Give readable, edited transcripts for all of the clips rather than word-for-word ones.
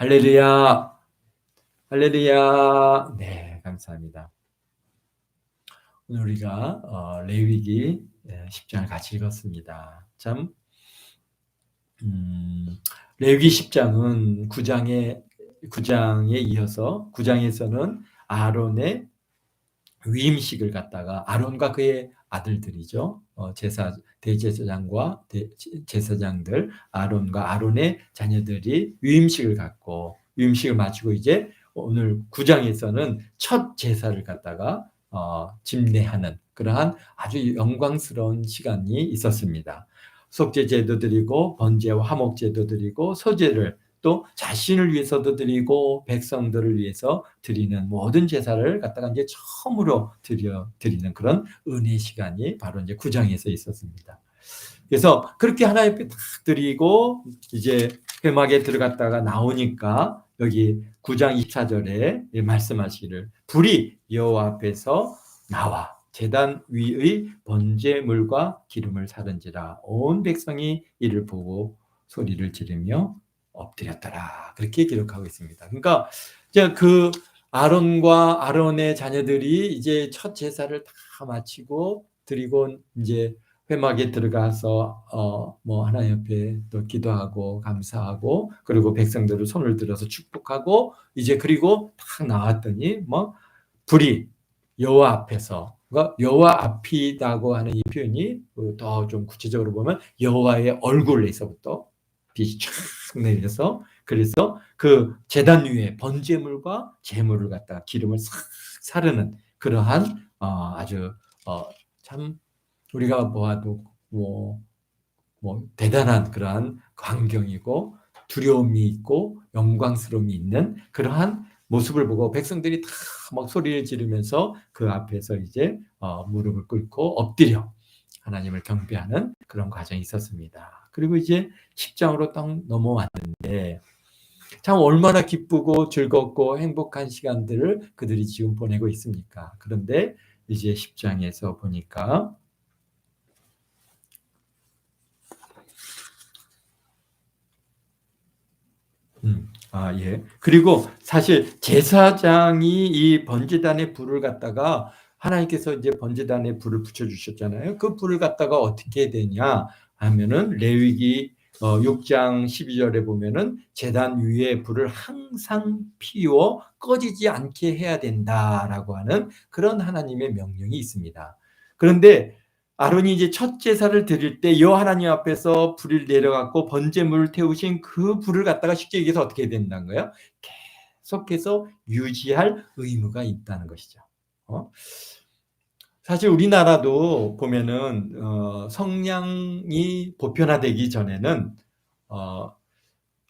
할렐루야, 할렐루야. 네, 감사합니다. 오늘 우리가 레위기 10장을 같이 읽었습니다. 참, 레위기 10장은 9장에 이어서 9장에서는 아론의 위임식을 갖다가 아론과 그의 아들들이죠. 대제사장과 제사장들, 아론과 아론의 자녀들이 위임식을 갖고 위임식을 마치고 이제 오늘 9장에서는 첫 제사를 갖다가 집례하는 그러한 아주 영광스러운 시간이 있었습니다. 속죄 제도 드리고 번제와 화목 제도 드리고 소제를 또 자신을 위해서도 드리고 백성들을 위해서 드리는 모든 제사를 갖다가 이제 처음으로 드리는 그런 은혜 시간이 바로 이제 9장에서 있었습니다. 그래서 그렇게 하나님 앞에 딱 드리고 이제 회막에 들어갔다가 나오니까 여기 9장 24절에 말씀하시기를 불이 여호와 앞에서 나와 제단 위의 번제물과 기름을 사른지라 온 백성이 이를 보고 소리를 지르며 엎드렸더라. 그렇게 기록하고 있습니다. 그러니까 이제 그 아론과 아론의 자녀들이 이제 첫 제사를 다 마치고 드리고 이제 회막에 들어가서 뭐 하나님 앞에 또 기도하고 감사하고 그리고 백성들을 손을 들어서 축복하고 이제 그리고 딱 나왔더니 뭐 불이 여호와 앞에서 그러니까 여호와 앞이라고 하는 이 표현이 더 좀 구체적으로 보면 여호와의 얼굴에서부터 빛이 쫙 내려서 그래서 그 제단 위에 번제물과 제물을 갖다가 기름을 싹 사르는 그러한 아주 참 우리가 보아도 뭐 대단한 그러한 광경이고 두려움이 있고 영광스러움이 있는 그러한 모습을 보고 백성들이 다 막 소리를 지르면서 그 앞에서 이제 무릎을 꿇고 엎드려 하나님을 경배하는 그런 과정이 있었습니다. 그리고 이제 10장으로 딱 넘어왔는데 참 얼마나 기쁘고 즐겁고 행복한 시간들을 그들이 지금 보내고 있습니까? 그런데 이제 10장에서 보니까 예. 그리고 사실 제사장이 이 번제단에 불을 갖다가 하나님께서 이제 번제단에 불을 붙여주셨잖아요. 그 불을 갖다가 어떻게 되냐 하면은 레위기 6장 12절에 보면은 제단 위에 불을 항상 피워 꺼지지 않게 해야 된다라고 하는 그런 하나님의 명령이 있습니다. 그런데 아론이 이제 첫 제사를 드릴 때 여호와 하나님 앞에서 불이 내려갔고 번제물을 태우신 그 불을 갖다가 쉽게 얘기해서 어떻게 된다는 거예요? 계속해서 유지할 의무가 있다는 것이죠. 사실 우리나라도 보면은 성량이 보편화되기 전에는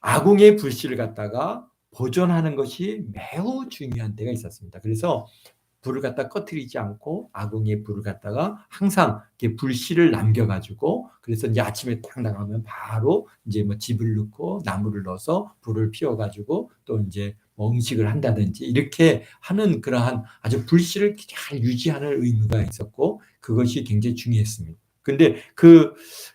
아궁이의 불씨를 갖다가 보존하는 것이 매우 중요한 때가 있었습니다. 그래서 불을 갖다 꺼트리지 않고 아궁이에 불을 갖다가 항상 이렇게 불씨를 남겨가지고 그래서 이제 아침에 딱 나가면 바로 이제 뭐 집을 넣고 나무를 넣어서 불을 피워가지고 또 이제 뭐 음식을 한다든지 이렇게 하는 그러한 아주 불씨를 잘 유지하는 의무가 있었고 그것이 굉장히 중요했습니다. 근데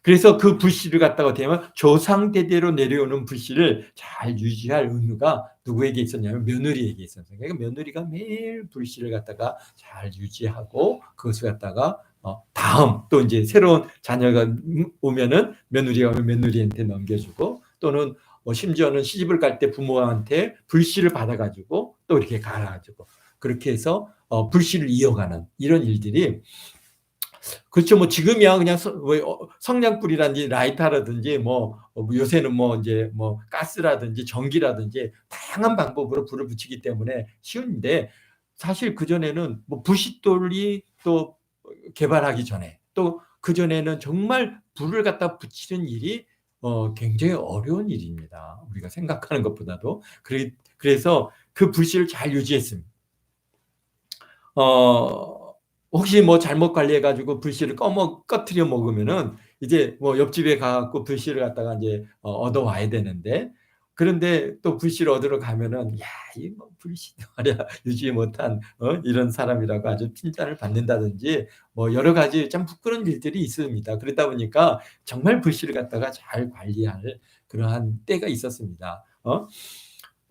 그래서 그 불씨를 갖다가 어떻게 하면 조상 대대로 내려오는 불씨를 잘 유지할 의무가 누구에게 있었냐면 며느리에게 있었어요. 그러니까 며느리가 매일 불씨를 갖다가 잘 유지하고 그것을 갖다가 다음 또 이제 새로운 자녀가 오면은 며느리가 오면 며느리한테 넘겨주고 또는 심지어는 시집을 갈 때 부모한테 불씨를 받아가지고 또 이렇게 갈아가지고 그렇게 해서 불씨를 이어가는 이런 일들이 그렇죠. 뭐 지금이야 그냥 성냥불이라든지 라이터라든지 요새는 뭐 이제 뭐 가스라든지 전기라든지 다양한 방법으로 불을 붙이기 때문에 쉬운데 사실 그 전에는 뭐 부싯돌이 또 개발하기 전에 또 그 전에는 정말 불을 갖다 붙이는 일이 굉장히 어려운 일입니다. 우리가 생각하는 것보다도 그래서 그 불씨를 잘 유지했습니다. 혹시 뭐 잘못 관리해가지고 불씨를 꺼트려 먹으면은 이제 뭐 옆집에 가갖고 불씨를 갖다가 이제 얻어와야 되는데 그런데 또 불씨를 얻으러 가면은 야, 이 뭐 불씨 말이야 유지 못한 이런 사람이라고 아주 핀잔을 받는다든지 뭐 여러 가지 참 부끄러운 일들이 있습니다. 그러다 보니까 정말 불씨를 갖다가 잘 관리할 그러한 때가 있었습니다.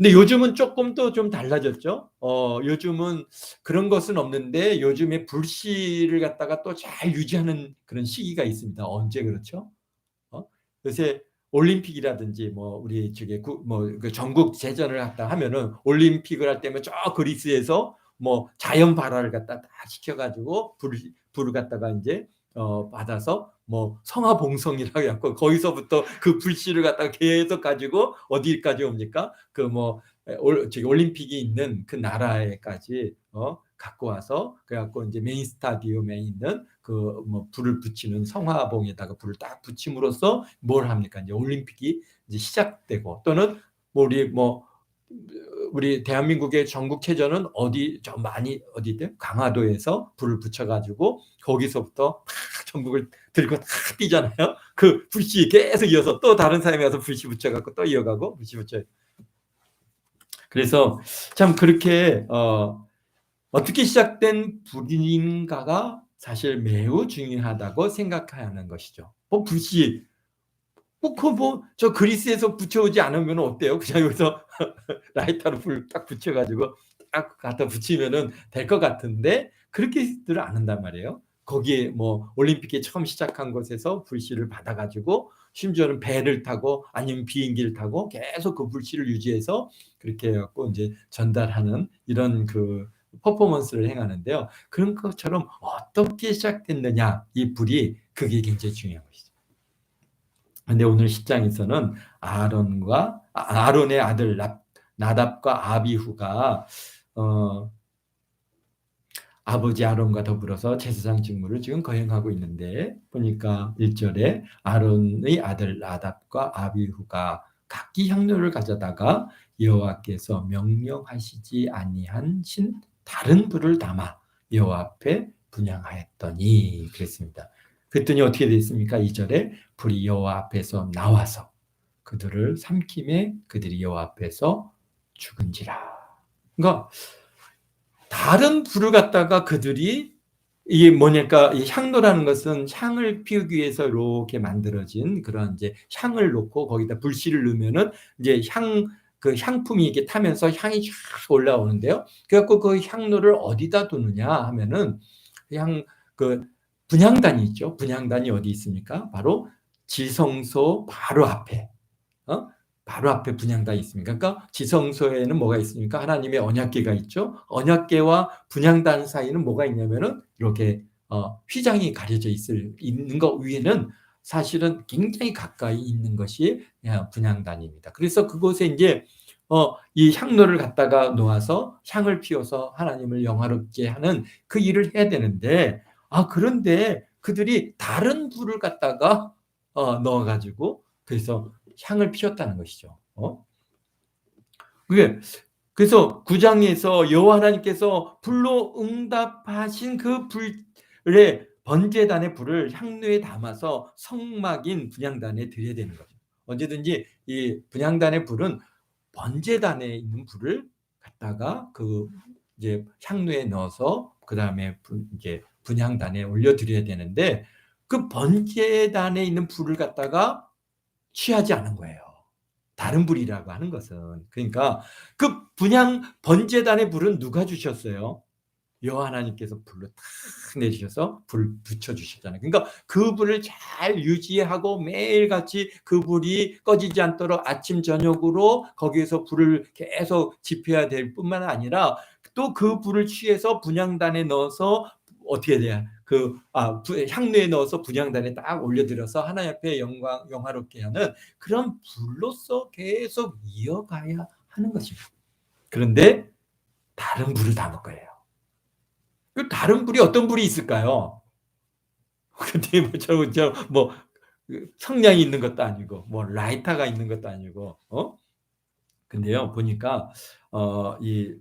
근데 요즘은 쪼끔 또 좀 달라졌죠. 요즘은 그런 것은 없는데 요즘에 불씨를 갖다가 또 잘 유지하는 그런 시기가 있습니다. 언제 그렇죠? 어? 요새 올림픽이라든지 뭐 우리 저기 뭐 그 전국 제전을 갖다 하면은 올림픽을 할 때면 저 그리스에서 뭐 자연 발화를 갖다 다 시켜 가지고 불을 갖다가 인제 받아서 뭐 성화봉송이라고 해 갖고 거기서부터 그 불씨를 갖다가 계속 가지고 어디까지 옵니까? 그 뭐 저기 올림픽이 있는 그 나라에까지 갖고 와서 그래 갖고 인제 메인 스타디움에 있는 그 뭐 불을 붙이는 성화봉에다가 불을 딱 붙임으로써 뭘 합니까? 인제 올림픽이 이제 시작되고 또는 뭐 우리 대한민국의 전국체전은 어디 저 많이 어디대 강화도에서 불을 붙여 가지고 거기서부터 막 전국을 들고 다 뛰잖아요. 그 불씨 계속 이어서 또 다른 사람이 와서 불씨 붙여 갖고 또 이어가고 불씨 붙여. 그래서 참 그렇게 어떻게 시작된 불인가가 사실 매우 중요하다고 생각하는 것이죠. 불씨 저 그리스에서 붙여오지 않으면 어때요? 그냥 여기서 라이터로 불 딱 붙여 가지고 딱 갖다 붙이면은 될 것 같은데 그렇게들 안 한단 말이에요. 거기에 뭐 올림픽에 처음 시작한 곳에서 불씨를 받아 가지고 심지어는 배를 타고 아니면 비행기를 타고 계속 그 불씨를 유지해서 그렇게 해 갖고 인제 전달하는 이런 그 퍼포먼스를 행하는데요. 그런 것처럼 어떻게 시작됐느냐 이 불이 그게 굉장히 중요한 것이죠. 근데 오늘 10장에서는 아론의 아들 나답과 아비후가 어 아버지 아론과 더불어서 제사장 직무를 지금 거행하고 있는데 보니까 1절에 아론의 아들 나답과 아비후가 각기 향로를 가져다가 여호와께서 명령하시지 아니한 다른 불을 담아 여호와 앞에 분향하였더니 그랬습니다. 그랬더니 어떻게 됐습니까? 2절에 불이 여호와 앞에서 나와서 그들을 삼킴에 그들이 여호와 앞에서 죽은지라. 그러니까 다른 불을 갖다가 그들이 이게 뭐냐니까 이 향로라는 것은 향을 피우기 위해서 이렇게 만들어진 그런 이제 향을 놓고 거기다 불씨를 넣으면은 이제 그 향품이 이렇게 타면서 향이 쫙 올라오는데요. 그래 갖고 그 향로를 어디다 두느냐 하면은 그 분향단이 있죠. 분향단이 어디 있습니까? 바로 지성소 바로 앞에. 어? 바로 앞에 분향단이 있습니다. 그러니까 지성소에는 뭐가 있습니까? 하나님의 언약궤가 있죠. 언약궤와 분향단 사이는 뭐가 있냐면은 이렇게 휘장이 가려져 있는 것 위에는 사실은 굉장히 가까이 있는 것이 분향단입니다. 그래서 그곳에 이제 이 향로를 갖다가 놓아서 향을 피워서 하나님을 영화롭게 하는 그 일을 해야 되는데 그런데 그들이 다른 불을 갖다가 넣어 가지고 그래서 향을 피웠다는 것이죠. 그게 그래서 9장에서 여호와 하나님께서 불로 응답하신 그 불의 번제단의 불을 향로에 담아서 성막인 분향단에 드려야 되는 거죠. 언제든지 이 분향단의 불은 번제단에 있는 불을 갖다가 그 이제 향로에 넣어서 그다음에 이제 분향단에 올려 드려야 되는데 그 번제단에 있는 불을 갖다가 취하지 않은 거예요. 다른 불이라고 하는 것은. 그러니까 그 번제단의 불은 누가 주셨어요? 여호와 하나님께서 불로 탁 내주셔서 불 붙여 주셨잖아요. 그러니까 그 불을 잘 유지하고 매일같이 그 불이 꺼지지 않도록 아침 저녁으로 거기에서 불을 계속 지펴야 될 뿐만 아니라 또 그 불을 취해서 분향단에 넣어서 어떻게 돼야 향로에 넣어서 분향단에 딱 올려드려서 하나님 앞에 영화롭게 하는 그런 불로서 계속 이어가야 하는 것입니다. 그런데 다른 불을 담을 거예요. 그 다른 불이 어떤 불이 있을까요? 근데 뭐 성냥이 있는 것도 아니고 뭐 라이터가 있는 것도 아니고 근데요 보니까 이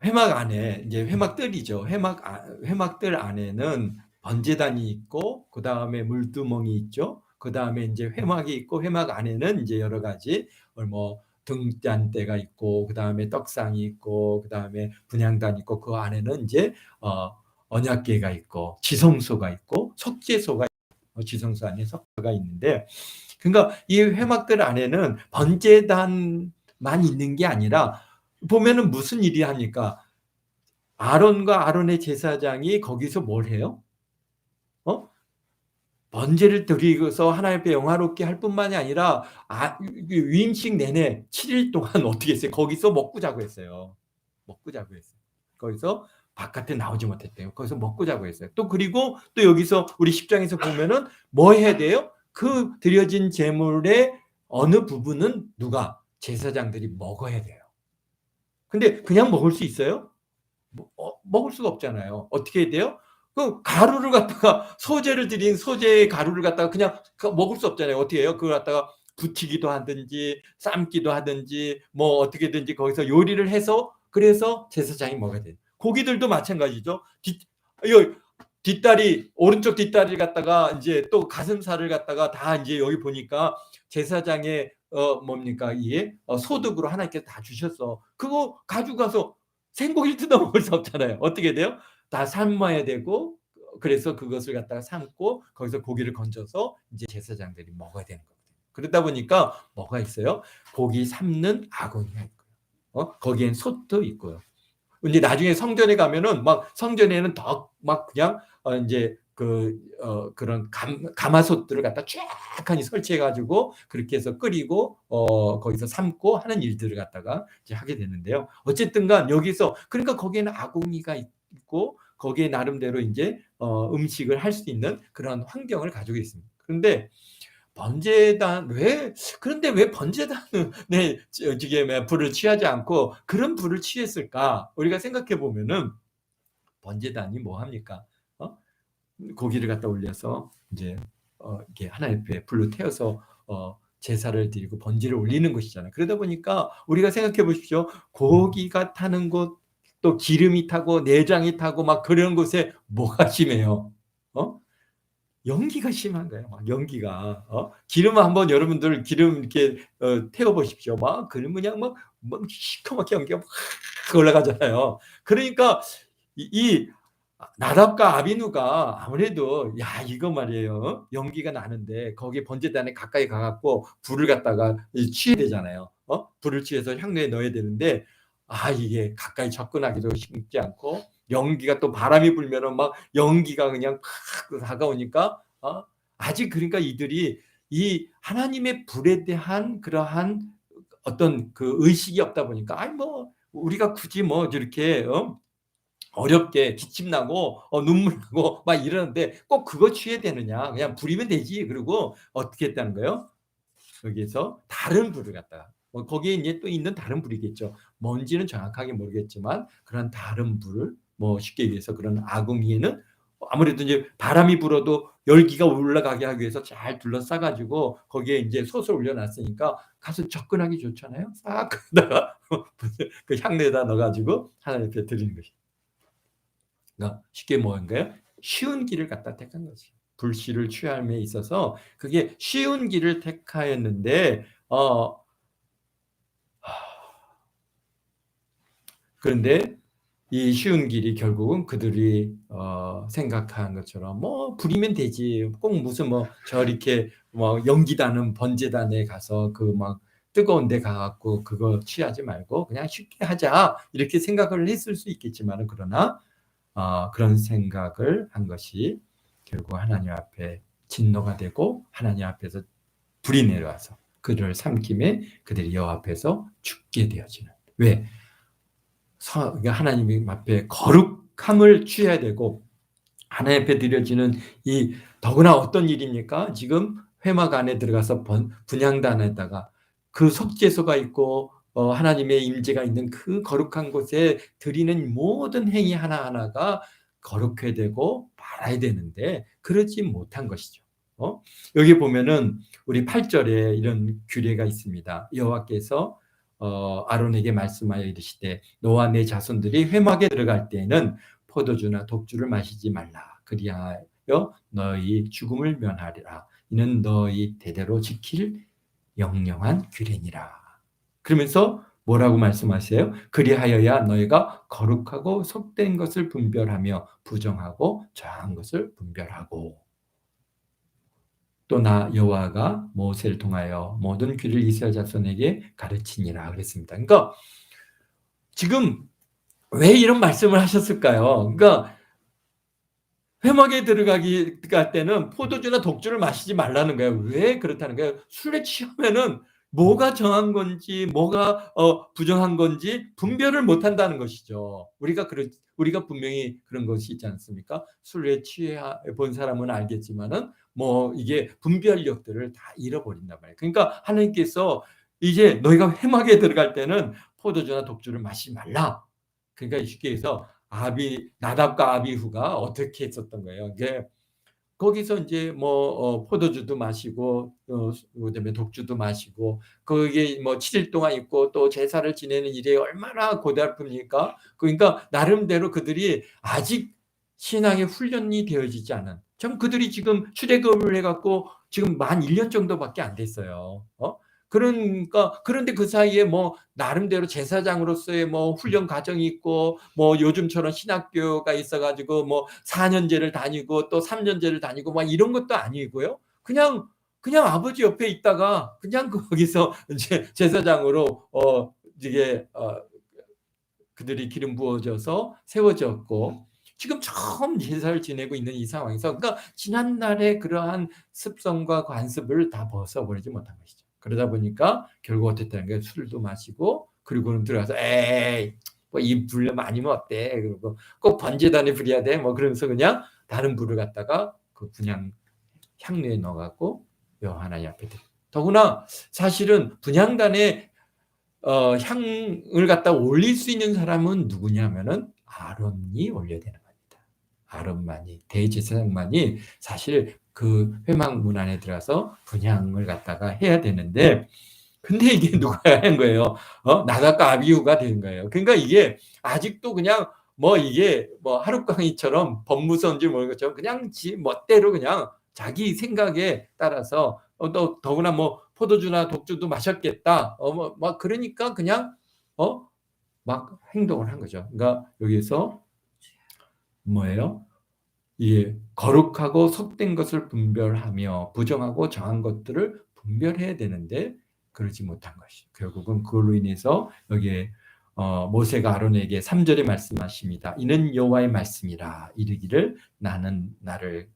회막 안에 이제 회막들이죠. 회막들 안에는 번제단이 있고 그다음에 물두멍이 있죠. 그다음에 인제 회막이 있고 회막 안에는 인제 여러 가지 뭐 등잔대가 있고 그다음에 떡상이 있고 그다음에 분향단이 있고 그 안에는 인제 언약궤가 있고 지성소가 있고 속죄소가 지성소 안에 석가가 있는데 그러니까 이 회막들 안에는 번제단만 있는 게 아니라 보면은 무슨 일이 합니까? 아론과 아론의 제사장이 거기서 뭘 해요? 어? 번제를 드리고서 하나님 앞에 영화롭게 할 뿐만이 아니라 위임식 내내 7일 동안 어떻게 했어요? 거기서 먹고 자고 했어요. 먹고 자고 했어요. 거기서 바깥에 나오지 못했대요. 거기서 먹고 자고 했어요. 또 그리고 또 여기서 우리 10장에서 보면은 뭐 해야 돼요? 그 드려진 제물의 어느 부분은 누가? 제사장들이 먹어야 돼요. 근데 그냥 먹을 수 있어요? 먹을 수가 없잖아요. 어떻게 해야 돼요? 그 가루를 갖다가 소재를 드린 소재의 가루를 갖다가 그냥 먹을 수 없잖아요. 어떻게 해요? 그걸 갖다가 부치기도 하든지 삶기도 하든지 뭐 어떻게든지 거기서 요리를 해서 그래서 제사장이 먹어야 돼요. 고기들도 마찬가지죠. 뒷다리 오른쪽 뒷다리를 갖다가 이제 또 가슴살을 갖다가 다 이제 여기 보니까 제사장의 뭡니까 이게 소득으로 하나님께서 다 주셨어. 그거 가지고 가서 생고기를 뜯어 먹을 수 없잖아요. 어떻게 돼요? 다 삶아야 되고 그래서 그것을 갖다가 삶고 거기서 고기를 건져서 이제 제사장들이 먹어야 되는 거거든요. 그러다 보니까 뭐가 있어요? 고기 삶는 아궁이가 있고요. 거기엔 솥도 있고요. 이제 나중에 성전에 가면은 막 성전에는 더 막 그냥 이제 그런 가마솥들을 갖다 쫙하니 설치해 가지고 그렇게 해서 끓이고 거기서 삶고 하는 일들을 갖다가 이제 하게 되는데요. 어쨌든간 여기서 그러니까 거기에는 아궁이가 있고 거기에 나름대로 이제 음식을 할 수 있는 그런 환경을 가지고 있습니다. 그런데 그런데 왜 번제단은 지금 불을 취하지 않고 그런 불을 취했을까? 우리가 생각해 보면은 번제단이 뭐 합니까? 고기를 갖다 올려서 이제 이게 하나님 앞에 불로 태워서 제사를 드리고 번제를 올리는 것이잖아요. 그러다 보니까 우리가 생각해 보십시오. 고기가 타는 곳, 또 기름이 타고 내장이 타고 막 그런 곳에 뭐가 심해요? 어? 연기가 심한 거예요. 막 연기가. 기름 한번 여러분들 기름 이렇게 태워 보십시오. 막 그러면 그냥 막 시커멓게 연기가 막 올라가잖아요. 그러니까 이 나답과 아비누가 아무래도 야 이거 말이에요. 연기가 나는데 거기에 번제단에 가까이 가갖고 불을 갖다가 취해야 되잖아요. 불을 취해서 향로에 넣어야 되는데 이게 가까이 접근하기도 쉽지 않고 연기가 또 바람이 불면은 막 연기가 그냥 팍 다가오니까 아직 그러니까 이들이 이 하나님의 불에 대한 그러한 어떤 그 의식이 없다 보니까 뭐 우리가 굳이 뭐 이렇게 어렵게 기침나고 눈물 나고 막 이러는데 꼭 그거 취해야 되느냐 그냥 부리면 되지. 그리고 어떻게 했다는 거예요? 여기서 다른 불을 갖다가 거기에 이제 또 있는 다른 불이겠죠. 뭔지는 정확하게 모르겠지만 그런 다른 불을 뭐 쉽게 얘기해서 그런 아궁이에는 아무래도 이제 바람이 불어도 열기가 올라가게 하기 위해서 잘 둘러싸 가지고 거기에 이제 솥을 올려놨으니까 가서 접근하기 좋잖아요. 싹 거기다가 그 향내에다 넣어가지고 하나님 앞에 드리는 것이. 그러니까 쉽게 뭐인가요? 쉬운 길을 갖다 택한 거지. 불씨를 취함에 있어서 그게 쉬운 길을 택하였는데 그런데 이 쉬운 길이 결국은 그들이 생각한 것처럼 뭐 부리면 되지. 꼭 무슨 뭐 저렇게 뭐 연기다는 번제단에 가서 그 막 뜨거운 데 가갖고 그거 취하지 말고 그냥 쉽게 하자 이렇게 생각을 했을 수 있겠지만 그러나 그런 생각을 한 것이 결국 하나님 앞에 진노가 되고 하나님 앞에서 불이 내려와서 그들을 삼킴에 그들이 여호와 앞에서 죽게 되어지는. 왜? 그러니까 하나님 앞에 거룩함을 취해야 되고 하나님 앞에 드려지는 이 더구나 어떤 일입니까? 지금 회막 안에 들어가서 분향단에다가 그 속죄소가 있고 하나님의 임재가 있는 그 거룩한 곳에 드리는 모든 행위 하나하나가 거룩해야 되고 말아야 되는데 그러지 못한 것이죠. 여기 보면은 우리 8절에 이런 규례가 있습니다. 여호와께서 아론에게 말씀하여 이르시되 너와 내 자손들이 회막에 들어갈 때에는 포도주나 독주를 마시지 말라. 그리하여 너희 죽음을 면하리라. 이는 너희 대대로 지킬 영영한 규례니라. 그러면서 뭐라고 말씀하세요? 그리하여야 너희가 거룩하고 속된 것을 분별하며 부정하고 정한 것을 분별하고. 또 나 여호와가 모세를 통하여 모든 규례를 이스라엘 자손에게 가르치니라 그랬습니다. 그러니까 지금 왜 이런 말씀을 하셨을까요? 그러니까 회막에 들어가기 갈 때는 포도주나 독주를 마시지 말라는 거예요. 왜 그렇다는 거예요? 술에 취하면은 뭐가 정한 건지 뭐가 부정한 건지 분별을 못 한다는 것이죠. 우리가 분명히 그런 것이 있지 않습니까? 술에 취해 본 사람은 알겠지만은 뭐 이게 분별력들을 다 잃어버린단 말이에요. 그러니까 하나님께서 이제 너희가 회막에 들어갈 때는 포도주나 독주를 마시지 말라. 그러니까 쉽게 해서 나답과 아비후가 어떻게 했었던 거예요. 이게 거기서 이제 뭐 포도주도 마시고 그다음에 독주도 마시고 거기에 뭐 7일 동안 있고 또 제사를 지내는 일이 얼마나 고달픕니까? 그러니까 나름대로 그들이 아직 신앙의 훈련이 되어지지 않은 참 그들이 지금 출애굽을 해갖고 지금 만 1년 정도밖에 안 됐어요. 그러니까 그런데 그 사이에 뭐 나름대로 제사장으로서의 뭐 훈련 과정이 있고 뭐 요즘처럼 신학교가 있어가지고 뭐 4년제를 다니고 또 3년제를 다니고 막 이런 것도 아니고요. 그냥 아버지 옆에 있다가 그냥 거기서 이제 제사장으로 이게 그들이 기름 부어져서 세워졌고 지금 처음 제사를 지내고 있는 이 상황에서 그러니까 지난날의 그러한 습성과 관습을 다 벗어버리지 못한 것이죠. 그러다 보니까 결국 어땠다는 거예요. 술도 마시고 그리고는 들어가서 에이 뭐 이 불 아니면 어때? 그리고 꼭 번제단에 불이야 돼? 뭐 그러면서 그냥 다른 불을 갖다가 그 분향 향료에 넣어갖고 여호와 하나님 앞에 더구나 사실은 분향단에 향을 갖다 올릴 수 있는 사람은 누구냐면은 아론이 올려야 되는 겁니다. 아론만이 대제사장만이 사실 그 회막 문 안에 들어가서 분향을 갖다가 해야 되는데 근데 이게 누가 한 거예요? 나답과 아비후가 된 거예요. 그러니까 이게 아직도 그냥 뭐 이게 뭐 하룻강이처럼 법무서인지 모르는 것처럼 그냥 지 멋대로 그냥 자기 생각에 따라서 또 더구나 뭐 포도주나 독주도 마셨겠다. 막 그러니까 그냥 막 행동을 한 거죠. 그러니까 여기서 뭐예요? 예, 거룩하고 속된 것을 분별하며 부정하고 정한 것들을 분별해야 되는데 그러지 못한 것이 결국은 그걸로 인해서 여기에 모세가 아론에게 3절에 말씀하십니다. 이는 여호와의 말씀이라 이르기를 나는 나를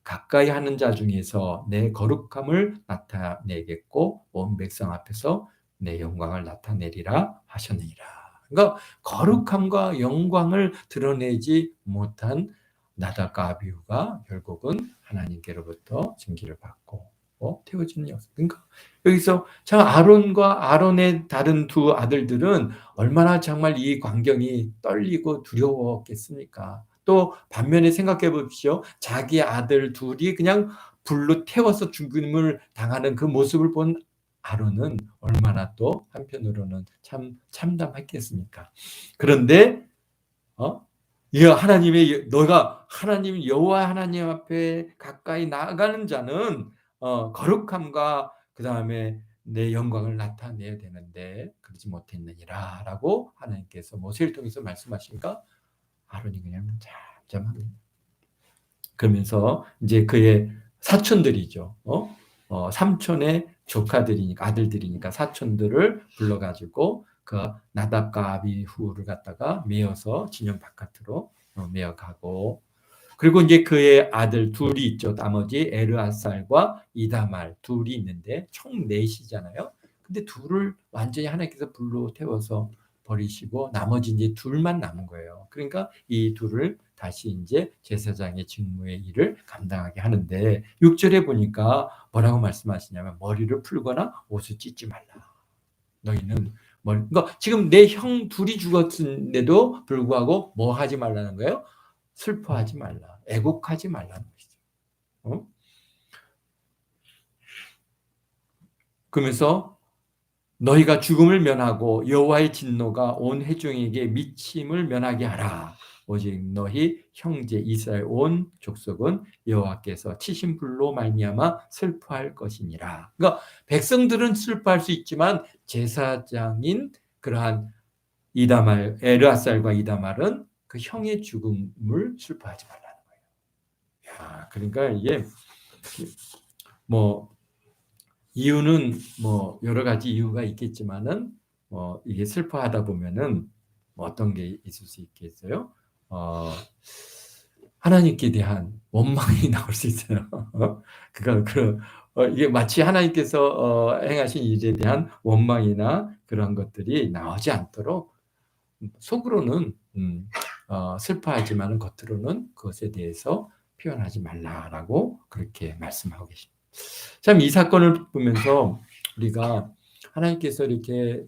가까이 하는 자 중에서 내 거룩함을 나타내겠고 온 백성 앞에서 내 영광을 나타내리라 하셨느니라. 그러니까 거룩함과 영광을 드러내지 못한 나답과 아비후가 결국은 하나님께로부터 징계를 받고 태워지는 역사. 그러니까 여기서 참 아론과 아론의 다른 두 아들들은 얼마나 정말 이 광경이 떨리고 두려웠겠습니까? 또 반면에 생각해 보십시오. 자기 아들 둘이 그냥 불로 태워서 죽음을 당하는 그 모습을 본 아론은 얼마나 또 한편으로는 참 참담했겠습니까? 그런데 너가 하나님 여호와 하나님 앞에 가까이 나아가는 자는 거룩함과 그 다음에 내 영광을 나타내야 되는데 그러지 못했느니라라고 하나님께서 모세를 통해서 말씀하시니까 아론이 그냥 잠잠합니다. 그러면서 이제 그의 사촌들이죠. 삼촌의 조카들이니까 아들들이니까 사촌들을 불러가지고 그 나답과 아비후를 갖다가 메어서 진영 바깥으로 메어가고 그리고 이제 그의 아들 둘이 있죠. 나머지 에르아살과 이다말 둘이 있는데 총 넷이잖아요. 근데 둘을 완전히 하나님께서 불로 태워서 버리시고 나머지 이제 둘만 남은 거예요. 그러니까 이 둘을 다시 이제 제사장의 직무의 일을 감당하게 하는데 6절에 보니까 뭐라고 말씀하시냐면 머리를 풀거나 옷을 찢지 말라. 너희는 그러니까 지금 내 형 둘이 죽었는데도 불구하고 뭐 하지 말라는 거예요? 슬퍼하지 말라. 애곡하지 말라는 것이죠. 그러면서 너희가 죽음을 면하고 여호와의 진노가 온 회중에게 미침을 면하게 하라. 오직 너희 형제 이스라엘 온 족속은 여호와께서 치신 불로 말미암아 슬퍼할 것이니라. 그러니까 백성들은 슬퍼할 수 있지만 제사장인 그러한 에르아살과 이다말은 그 형의 죽음을 슬퍼하지 말라는 거예요. 야, 그러니까 이게 뭐 이유는 뭐 여러 가지 이유가 있겠지만은 이게 슬퍼하다 보면은 뭐 어떤 게 있을 수 있겠어요? 하나님께 대한 원망이 나올 수 있어요. 그러니까 이게 마치 하나님께서 행하신 일에 대한 원망이나 그런 것들이 나오지 않도록 속으로는 슬퍼하지만 겉으로는 그것에 대해서 표현하지 말라라고 그렇게 말씀하고 계십니다. 참 이 사건을 보면서 우리가 하나님께서 이렇게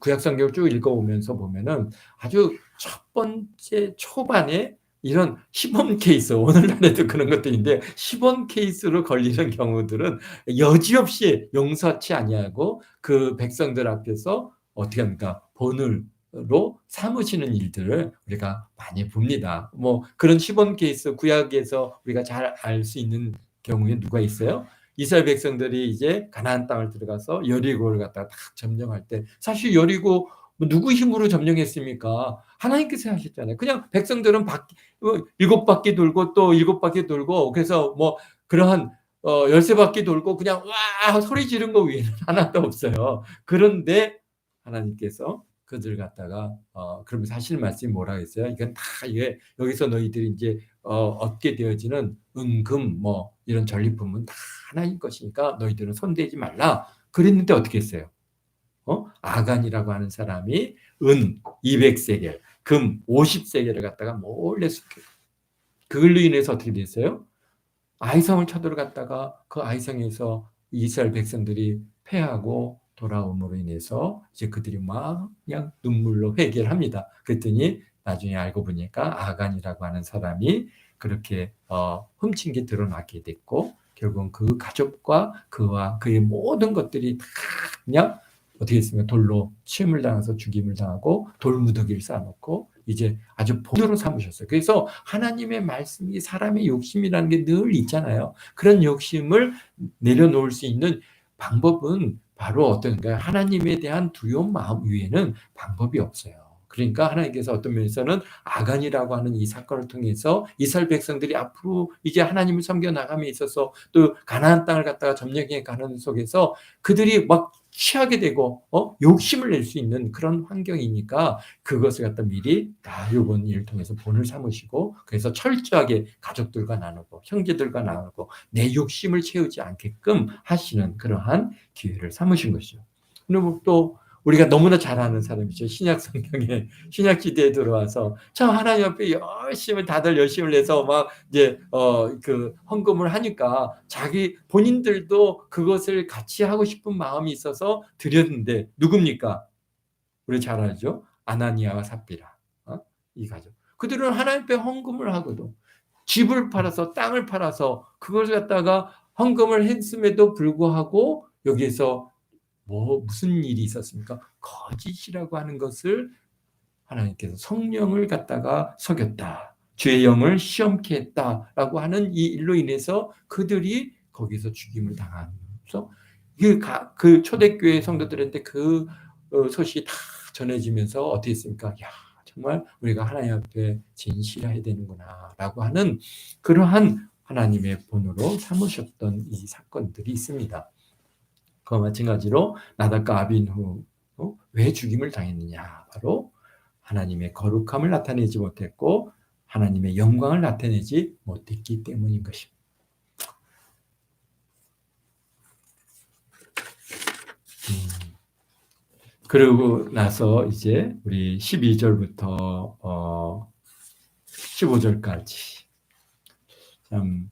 구약 성경을 쭉 읽어오면서 보면은 아주 첫 번째 초반에 이런 시범 케이스, 오늘날에도 그런 것들인데 시범 케이스로 걸리는 경우들은 여지없이 용서치 아니하고 그 백성들 앞에서 어떻게 합니까? 본을로 삼으시는 일들을 우리가 많이 봅니다. 뭐 그런 시범 케이스 구약에서 우리가 잘 알 수 있는 경우에 누가 있어요? 이스라엘 백성들이 이제 가나안 땅을 들어가서 여리고를 갖다가 딱 점령할 때 사실 여리고 뭐 누구 힘으로 점령했습니까? 하나님께서 하셨잖아요. 그냥 백성들은 7바퀴 돌고 또 7바퀴 돌고 그래서 뭐 그러한 13바퀴 돌고 그냥 와 소리 지른 거 외에는 하나도 없어요. 그런데 하나님께서 그들 갖다가 그러면서 하시는 말씀이 뭐라고 했어요? 이건 다 이게 여기서 너희들이 이제 얻게 되어지는 은금 뭐 이런 전리품은 다 하나님 것이니까 너희들은 손대지 말라. 그랬는데 어떻게 했어요? 아간이라고 하는 사람이 은 200세겔, 금 50세겔을 갖다가 몰래 숨겨요. 그걸로 인해서 어떻게 됐어요? 아이성을 쳐들어갔다가 그 아이성에서 이스라엘 백성들이 패하고 돌아옴으로 인해서 이제 그들이 막 그냥 눈물로 회개를 합니다. 그랬더니 나중에 알고 보니까 아간이라고 하는 사람이 그렇게 훔친 게 드러나게 됐고 결국은 그 가족과 그와 그의 모든 것들이 다 그냥 어떻게 했습니까? 돌로 침을 당해서 죽임을 당하고 돌무더기를 쌓아놓고 이제 아주 본으로 삼으셨어요. 그래서 하나님의 말씀이 사람의 욕심이라는 게 늘 있잖아요. 그런 욕심을 내려놓을 수 있는 방법은 바로 어떤가요? 하나님에 대한 두려운 마음 위에는 방법이 없어요. 그러니까 하나님께서 어떤 면에서는 아간이라고 하는 이 사건을 통해서 이스라엘 백성들이 앞으로 이제 하나님을 섬겨 나감에 있어서 또 가나안 땅을 갖다가 점령해 가는 속에서 그들이 막 취하게 되고 욕심을 낼 수 있는 그런 환경이니까 그것을 갖다 미리 이번 일을 통해서 본을 삼으시고 그래서 철저하게 가족들과 나누고 형제들과 나누고 내 욕심을 채우지 않게끔 하시는 그러한 기회를 삼으신 것이죠. 그리고 또 우리가 너무나 잘 아는 사람이죠. 신약 성경에 신약 시대에 들어와서 참 하나님 앞에 열심히 다들 열심을 내서 막 이제 그 헌금을 하니까 자기 본인들도 그것을 같이 하고 싶은 마음이 있어서 드렸는데 누굽니까? 우리 잘 알죠? 아나니아와 삽비라 이 가족. 그들은 하나님 앞에 헌금을 하거든. 집을 팔아서 땅을 팔아서 그걸 갖다가 헌금을 했음에도 불구하고 여기에서 무슨 일이 있었습니까? 거짓이라고 하는 것을 하나님께서 성령을 갖다가 속였다. 주의 영을 시험케 했다라고 하는 이 일로 인해서 그들이 거기서 죽임을 당하면서 그 초대교회 성도들한테 그 소식이 다 전해지면서 어떻게 했습니까? 야, 정말 우리가 하나님 앞에 진실해야 되는구나라고 하는 그러한 하나님의 본으로 삼으셨던 이 사건들이 있습니다. 그와 마찬가지로 나답과 아비후 왜 죽임을 당했느냐? 바로 하나님의 거룩함을 나타내지 못했고 하나님의 영광을 나타내지 못했기 때문인 것입니다. 그러고 나서 이제 우리 12절부터 15절까지 참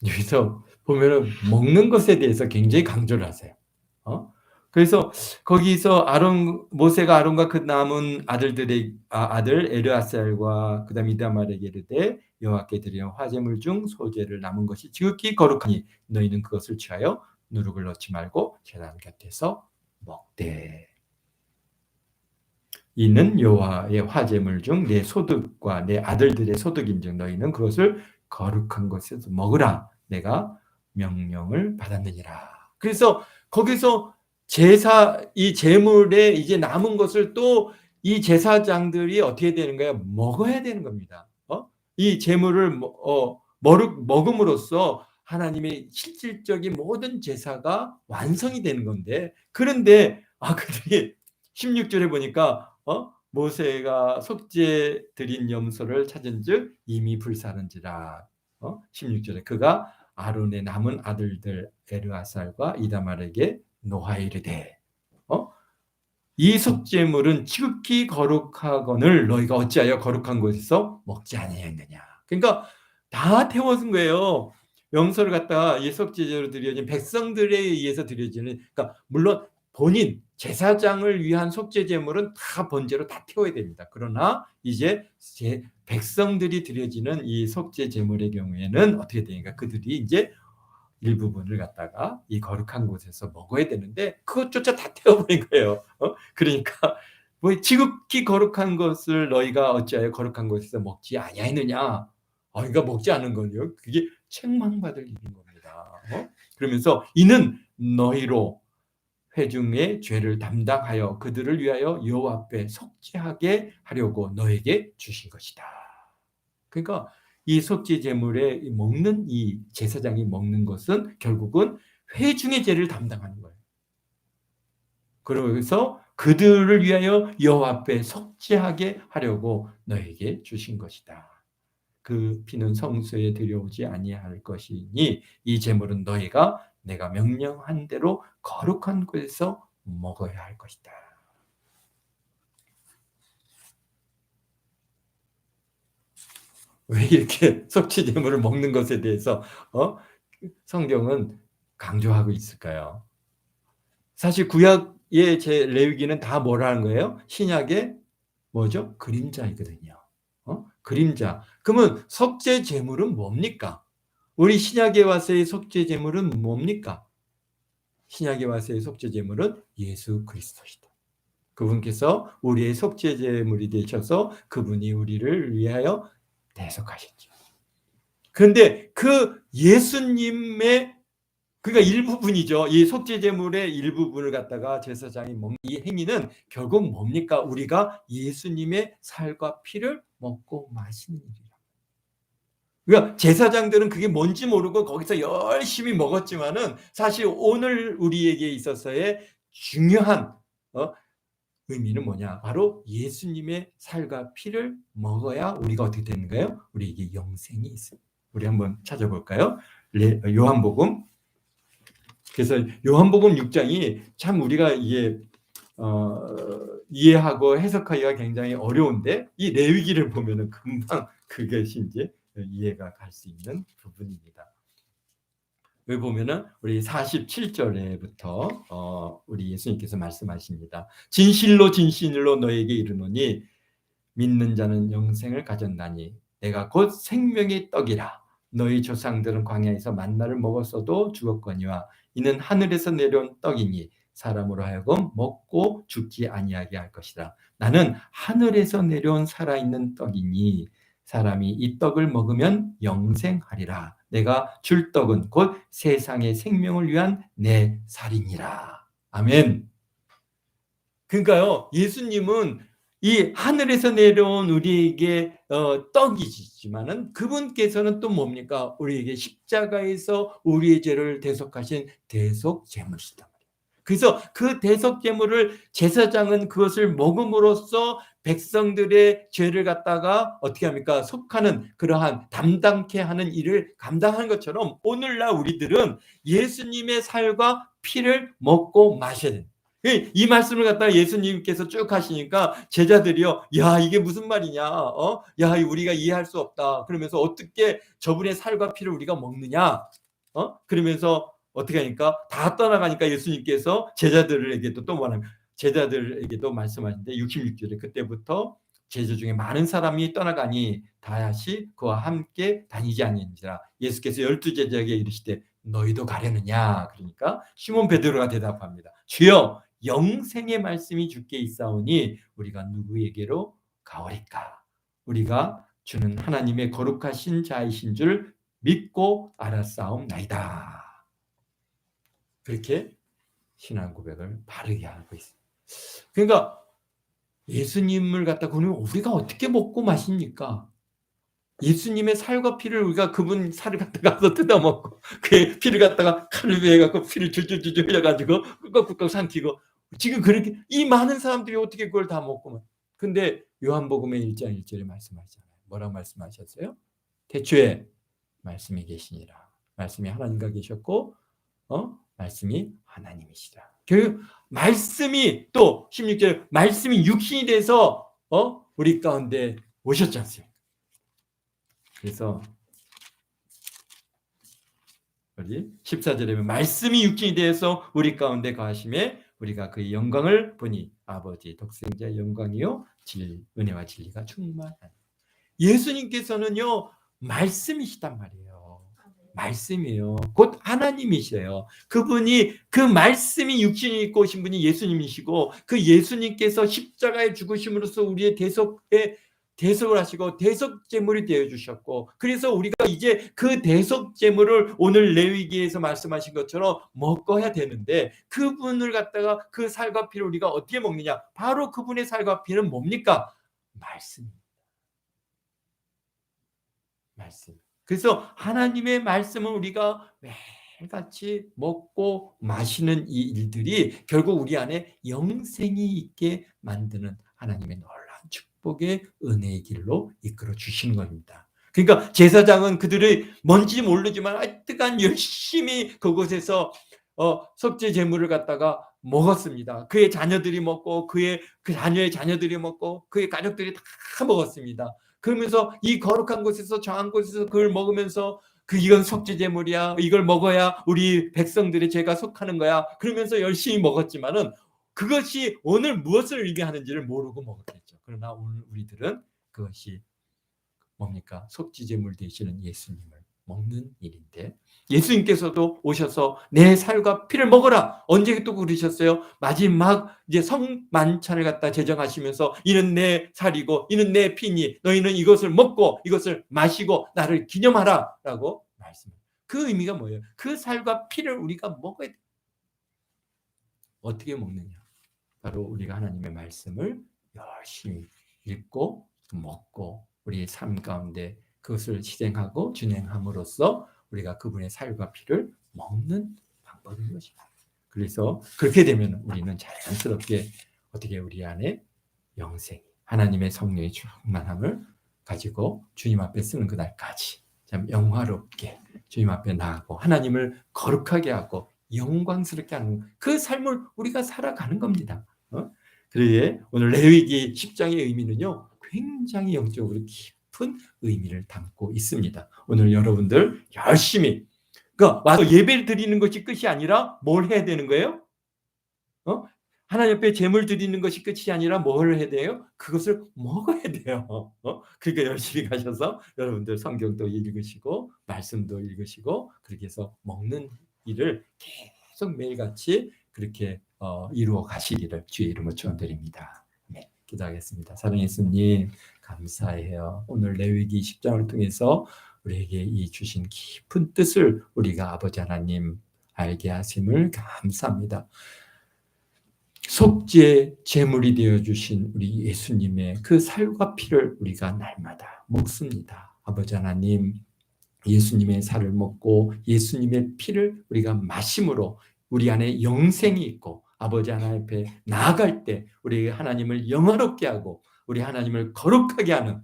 여기서 보면은 먹는 것에 대해서 굉장히 강조를 하세요. 그래서 거기서 모세가 아론과 그 남은 아들들의 아들 엘르아살과 그다음 이다말에게 이르되 여호와께 드리는 화제물 중 소재를 남은 것이 지극히 거룩하니 너희는 그것을 취하여 누룩을 넣지 말고 제단 곁에서 먹되 이는 여호와의 화제물 중 내 소득과 내 아들들의 소득인즉 너희는 그것을 거룩한 곳에서 먹으라 내가 명령을 받았느니라. 그래서 거기서 이 제물에 이제 남은 것을 또 이 제사장들이 어떻게 되는 거예요? 먹어야 되는 겁니다. 이 제물을 먹음으로써 하나님의 실질적인 모든 제사가 완성이 되는 건데, 그런데 그들이 16절에 보니까 모세가 속죄 드린 염소를 찾은즉 이미 불사른지라. 16절에 그가 아론의 남은 아들들 에르아살과 이다말에게 노하이르되 이 속죄물은 지극히 거룩하거늘 너희가 어찌하여 거룩한 곳에서 먹지 아니하였느냐. 그러니까 다 태워진 거예요. 염소를 갖다가 이 속죄제로 드려진 백성들에 의해서 드려지는, 그러니까 물론 본인 제사장을 위한 속죄제물은 다 번제로 다 태워야 됩니다. 그러나 이제 백성들이 드려지는 이 속죄제물의 경우에는 어떻게 되니까 그들이 이제 일부분을 갖다가 이 거룩한 곳에서 먹어야 되는데 그것조차 다 태워버린 거예요. 그러니까 뭐 지극히 거룩한 것을 너희가 어찌하여 거룩한 곳에서 먹지 아니하느냐. 그러니까 먹지 않은 거요. 그게 책망받을 일인 겁니다. 그러면서 이는 너희로 회중의 죄를 담당하여 그들을 위하여 여호와 앞에 속죄하게 하려고 너에게 주신 것이다. 그러니까 이 속죄 제물에 먹는 이 제사장이 먹는 것은 결국은 회중의 죄를 담당하는 거예요. 그래서 그들을 위하여 여호와 앞에 속죄하게 하려고 너에게 주신 것이다. 그 피는 성소에 들여오지 아니할 것이니 이 제물은 너희가 내가 명령한 대로 거룩한 곳에서 먹어야 할 것이다. 왜 이렇게 속죄제물을 먹는 것에 대해서 성경은 강조하고 있을까요? 사실 구약의 레위기는 다 뭐라는 거예요? 신약의 뭐죠? 그림자이거든요. 그림자. 그러면 속죄제물은 뭡니까? 우리 신약에 와서의 속죄제물은 뭡니까? 신약에 와서의 속죄제물은 예수 그리스도시다. 그분께서 우리의 속죄제물이 되셔서 그분이 우리를 위하여 대속하셨죠. 그런데 그 예수님의 그러니까 일부분이죠. 이 속죄제물의 일부분을 갖다가 제사장이 먹는 이 행위는 결국 뭡니까? 우리가 예수님의 살과 피를 먹고 마시는 일이라. 그러니까 제사장들은 그게 뭔지 모르고 거기서 열심히 먹었지만은 사실 오늘 우리에게 있어서의 중요한 의미는 뭐냐? 바로 예수님의 살과 피를 먹어야 우리가 어떻게 되는 거예요? 우리에게 영생이 있어요. 우리 한번 찾아볼까요? 요한복음. 그래서 요한복음 6장이 참 우리가 이게 이해하고 해석하기가 굉장히 어려운데 이 레위기를 보면은 금방 그것이 이제 이해가 갈 수 있는 부분입니다. 여기 보면은 우리 47절에부터 우리 예수님께서 말씀하십니다. 진실로 진실로 너에게 이르노니 믿는 자는 영생을 가졌나니 내가 곧 생명의 떡이라. 너희 조상들은 광야에서 만나를 먹었어도 죽었거니와 이는 하늘에서 내려온 떡이니 사람으로 하여금 먹고 죽지 아니하게 할 것이라. 나는 하늘에서 내려온 살아있는 떡이니 사람이 이 떡을 먹으면 영생하리라. 내가 줄 떡은 곧 세상의 생명을 위한 내 살이니라. 아멘. 그러니까요, 예수님은 이 하늘에서 내려온 우리에게 떡이지만은 그분께서는 또 뭡니까? 우리에게 십자가에서 우리의 죄를 대속하신 대속제물이시다. 그래서 그 대속제물을 제사장은 그것을 먹음으로써 백성들의 죄를 갖다가 어떻게 합니까? 속하는 그러한 담당케 하는 일을 감당하는 것처럼 오늘날 우리들은 예수님의 살과 피를 먹고 마셔야 됩니다. 이 말씀을 갖다가 예수님께서 쭉 하시니까 제자들이요, 야 이게 무슨 말이냐, 야 우리가 이해할 수 없다. 그러면서 어떻게 저분의 살과 피를 우리가 먹느냐, 그러면서 어떻게 하니까 다 떠나가니까 예수님께서 제자들에게도 또 말합니다. 제자들에게도 말씀하시는데 66절에 그때부터 제자 중에 많은 사람이 떠나가니 다시 그와 함께 다니지 아니한지라. 예수께서 12제자에게 이르시되 너희도 가려느냐. 그러니까 시몬 베드로가 대답합니다. 주여 영생의 말씀이 주께 있사오니 우리가 누구에게로 가오리까. 우리가 주는 하나님의 거룩하신 자이신 줄 믿고 알았사옵나이다. 그렇게 신앙 고백을 바르게 하고 있습니다. 그러니까 예수님을 갖다 그러면 우리가 어떻게 먹고 마십니까? 예수님의 살과 피를 우리가 그분 살을 갖다가 뜯어먹고 그의 피를 갖다가 칼을 베어갖고 피를 줄줄줄줄 흘려가지고 꿀꺽꿀꺽 삼키고 지금 그렇게 이 많은 사람들이 어떻게 그걸 다 먹고 근데 요한복음의 1장 1절에 말씀하잖아요. 뭐라고 말씀하셨어요? 태초에 말씀이 계시니라. 말씀이 하나님과 계셨고 말씀이 하나님이시라. 결국 말씀이 또 16절 말씀이 육신이 돼서 우리 가운데 오셨지 않습니까? 그래서 우리 14절에 보면 말씀이 육신이 되어서 우리 가운데 거하심에 우리가 그의 영광을 보니 아버지 독생자의 영광이요 은혜와 진리가 충만한 예수님께서는요 말씀이시단 말이에요. 말씀이에요. 곧 하나님이세요. 그분이 그 말씀이 육신이 입고 오신 분이 예수님이시고 그 예수님께서 십자가에 죽으심으로써 우리의 대속을 하시고 대속제물이 되어주셨고 그래서 우리가 이제 그 대속제물을 오늘 레위기에서 말씀하신 것처럼 먹어야 되는데 그분을 갖다가 그 살과 피를 우리가 어떻게 먹느냐 바로 그분의 살과 피는 뭡니까? 말씀입니다. 말씀. 그래서 하나님의 말씀을 우리가 매일같이 먹고 마시는 이 일들이 결국 우리 안에 영생이 있게 만드는 하나님의 놀라운 축복의 은혜의 길로 이끌어 주시는 겁니다. 그러니까 제사장은 그들의 뭔지 모르지만 하여튼간 열심히 그곳에서 속죄 제물을 갖다가 먹었습니다. 그의 자녀들이 먹고 그 자녀의 자녀들이 먹고 그의 가족들이 다 먹었습니다. 그러면서 이 거룩한 곳에서 정한 곳에서 그걸 먹으면서 이건 속죄 제물이야. 이걸 먹어야 우리 백성들의 죄가 속하는 거야. 그러면서 열심히 먹었지만은 그것이 오늘 무엇을 의미하는지를 모르고 먹었겠죠. 그러나 오늘 우리들은 그것이 뭡니까? 속죄 제물 되시는 예수님을 먹는 일인데 예수님께서도 오셔서 내 살과 피를 먹어라. 언제 또 그러셨어요? 마지막 이제 성만찬을 갖다 제정하시면서 이는 내 살이고 이는 내 피니 너희는 이것을 먹고 이것을 마시고 나를 기념하라라고 말씀해요. 그 의미가 뭐예요? 그 살과 피를 우리가 먹어야 돼. 어떻게 먹느냐? 바로 우리가 하나님의 말씀을 열심히 읽고 먹고 우리의 삶 가운데 그것을 실행하고 준행함으로써 우리가 그분의 살과 피를 먹는 방법인 것입니다. 그래서 그렇게 되면 우리는 자연스럽게 어떻게 우리 안에 영생, 하나님의 성령의 충만함을 가지고 주님 앞에 쓰는 그날까지 참 영화롭게 주님 앞에 나가고 하나님을 거룩하게 하고 영광스럽게 하는 그 삶을 우리가 살아가는 겁니다. 그래야 오늘 레위기 10장의 의미는요 굉장히 영적으로 깊은 의미를 담고 있습니다. 오늘 여러분들 열심히 그러니까 와서 예배를 드리는 것이 끝이 아니라 뭘 해야 되는 거예요? 하나님 앞에 제물 드리는 것이 끝이 아니라 뭘 해야 돼요? 그것을 먹어야 돼요. 그러니까 열심히 가셔서 여러분들 성경도 읽으시고 말씀도 읽으시고 그렇게 해서 먹는 일을 계속 매일같이 그렇게 이루어 가시기를 주의 이름으로 축원드립니다. 네, 기도하겠습니다. 사랑의 예수님 감사해요. 오늘 레위기 10장을 통해서 우리에게 이 주신 깊은 뜻을 우리가 아버지 하나님 알게 하심을 감사합니다. 속죄 제물이 되어주신 우리 예수님의 그 살과 피를 우리가 날마다 먹습니다. 아버지 하나님 예수님의 살을 먹고 예수님의 피를 우리가 마심으로 우리 안에 영생이 있고 아버지 하나님 앞에 나아갈 때 우리 하나님을 영화롭게 하고 우리 하나님을 거룩하게 하는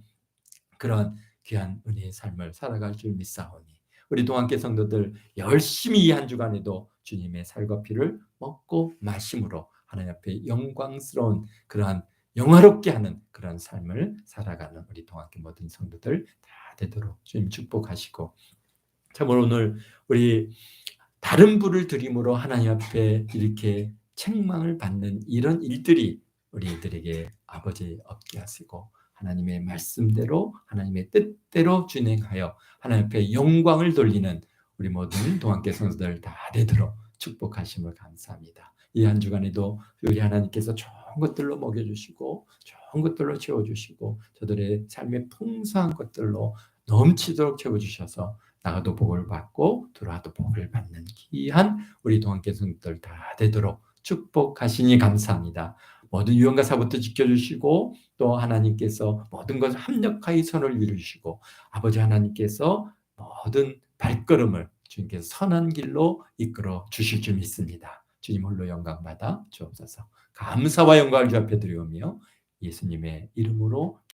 그런 귀한 은혜의 삶을 살아갈 줄 믿사오니 우리 동안께 성도들 열심히 이 한 주간에도 주님의 살과 피를 먹고 마심으로 하나님 앞에 영광스러운 그러한 영화롭게 하는 그런 삶을 살아가는 우리 동안께 모든 성도들 다 되도록 주님 축복하시고 참으로 오늘 우리 다른 부를 드림으로 하나님 앞에 이렇게 책망을 받는 이런 일들이 우리들에게 아버지 없게 하시고 하나님의 말씀대로 하나님의 뜻대로 준행하여 하나님 앞에 영광을 돌리는 우리 모든 동안께 성도들 다 되도록 축복하심을 감사합니다. 이 한 주간에도 우리 하나님께서 좋은 것들로 먹여주시고 좋은 것들로 채워주시고 저들의 삶의 풍성한 것들로 넘치도록 채워주셔서 나가도 복을 받고 들어와도 복을 받는 귀한 우리 동안께 성도들 다 되도록 축복하시니 감사합니다. 모든 유언과 사부터 지켜주시고 또 하나님께서 모든 것을 합력하여 선을 이루시고 아버지 하나님께서 모든 발걸음을 주님께서 선한 길로 이끌어 주실 줄 믿습니다. 주님 홀로 영광 받아 주옵소서. 감사와 영광을 주 앞에 드리오며 예수님의 이름으로